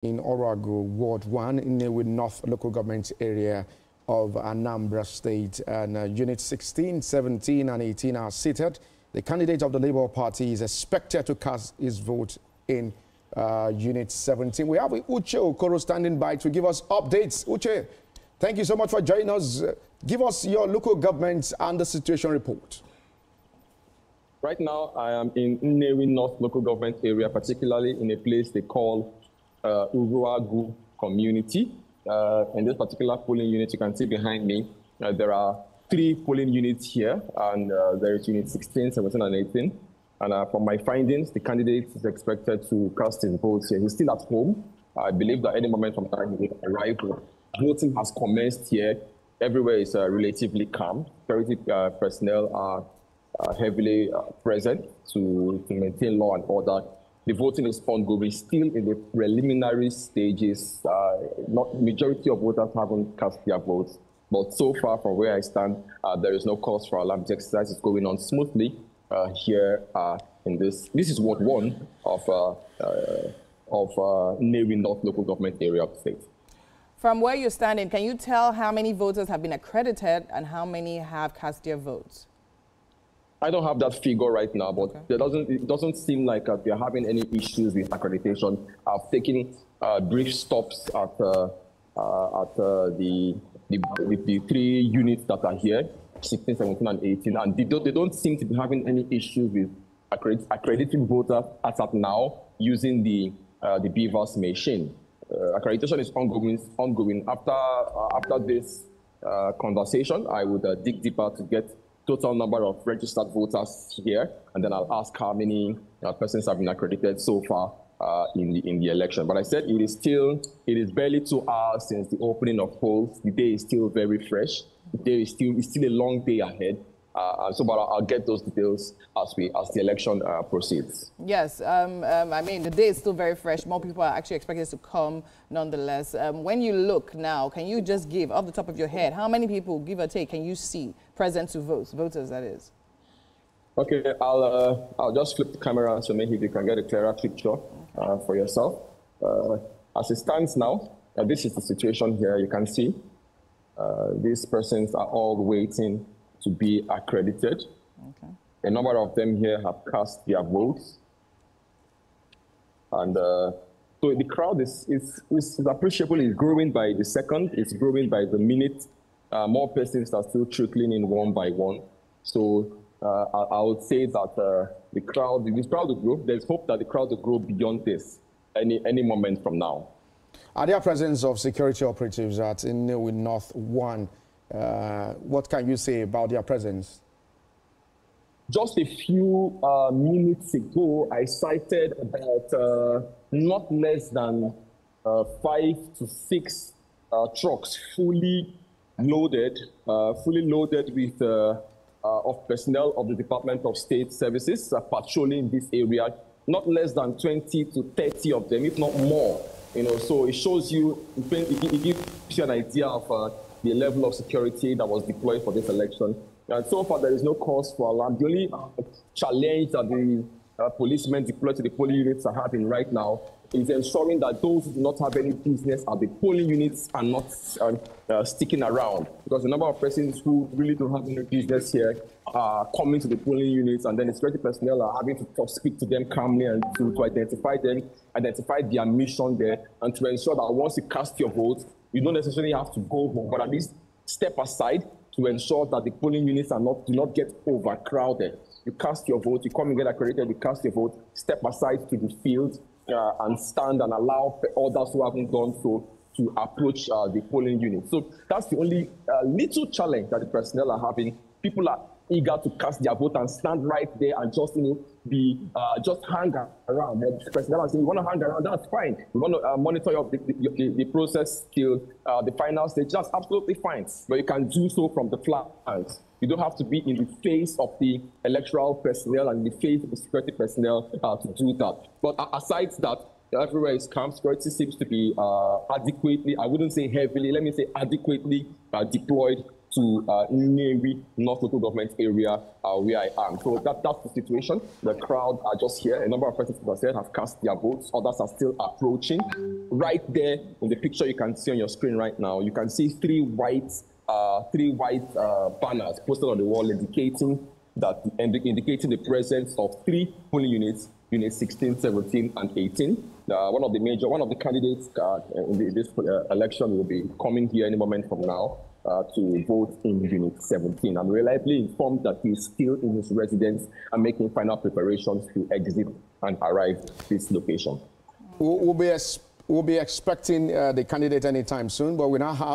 in Orago, Ward 1, in Nnewi North Local Government area of Anambra State. And Units 16, 17, and 18 are seated. The candidate of the Labour Party is expected to cast his vote in Unit 17. We have Uche Okoro standing by to give us updates. Uche, thank you so much for joining us. Give us your local government and the situation report. Right now, I am in Nnewi North Local Government area, particularly in a place they call Uruagu community. In this particular polling unit, you can see behind me, there are 3 polling units here, and there is Unit 16, 17, and 18. And from my findings, the candidate is expected to cast his votes here. He's still at home. I believe that any moment from now he will arrive. Voting has commenced here. Everywhere is relatively calm. Security personnel are heavily present to maintain law and order. The voting is ongoing, still in the preliminary stages. Not majority of voters haven't cast their votes, but so far from where I stand, there is no cause for alarm. The exercise is going on smoothly here in this. This is Ward 1 of Nnewi North Local Government area of the state. From where you're standing, can you tell how many voters have been accredited and how many have cast their votes? I don't have that figure right now, but okay. It doesn't seem like we are having any issues with accreditation. I've taken brief stops at the 3 units that are here, 16, 17, and 18, and they don't seem to be having any issues with accrediting voters as at now using the BVAS machine. Accreditation is ongoing. After this conversation, I would dig deeper to get total number of registered voters here, and then I'll ask how many persons have been accredited so far in the election. But I said it is barely 2 hours since the opening of polls. The day is still very fresh. The day is still a long day ahead. But I'll get those details as the election proceeds. Yes, I mean, the day is still very fresh. More people are actually expected to come nonetheless. When you look now, can you just give, off the top of your head, how many people, give or take, can you see present to vote, voters that is? Okay, I'll just flip the camera so maybe you can get a clearer picture for yourself. As it stands now, this is the situation here. You can see these persons are all waiting to be accredited. Okay. A number of them here have cast their votes. And so the crowd is appreciable. It's growing by the second. It's growing by the minute. More persons are still trickling in one by one. So I would say that this crowd will grow. There's hope that the crowd will grow beyond this any moment from now. Are there presence of security operatives at Nnewi North 1? What can you say about their presence? Just a few minutes ago, I cited about not less than 5 to 6 trucks fully loaded with of personnel of the Department of State Services patrolling this area. Not less than 20 to 30 of them, if not more. So it shows you, it gives you an idea of the level of security that was deployed for this election. And so far, there is no cause for alarm. The only challenge that the policemen deployed to the polling units are having right now is ensuring that those who do not have any business at the polling units are not sticking around. Because the number of persons who really don't have any business here are coming to the polling units, and then the security personnel are having to speak to them calmly and to identify their mission there, and to ensure that once you cast your vote, you don't necessarily have to go home, but at least step aside to ensure that the polling units do not get overcrowded. You cast your vote, you come and get accredited, you cast your vote, step aside to the field and stand and allow others who haven't done so to approach the polling unit. So that's the only little challenge that the personnel are having. People are eager to cast their vote and stand right there and just just hang around. The personnel are saying, "You want to hang around? That's fine. We want to monitor the process till the final stage. That's absolutely fine. But you can do so from the flanks. You don't have to be in the face of the electoral personnel and in the face of the security personnel to do that. But aside that, everywhere is calm. Security seems to be adequately, I wouldn't say heavily, let me say adequately deployed to Nnewi North Local Government area where I am. So that's the situation. The crowd are just here. A number of persons, as I said, have cast their votes. Others are still approaching. Right there in the picture you can see on your screen right now, you can see three white banners posted on the wall indicating the presence of 3 polling units, units 16, 17, and 18. One of the candidates in this election will be coming here any moment from now to vote in unit 17. I'm reliably informed that he's still in his residence and making final preparations to exit and arrive at this location. We'll be expecting the candidate anytime soon, but we now have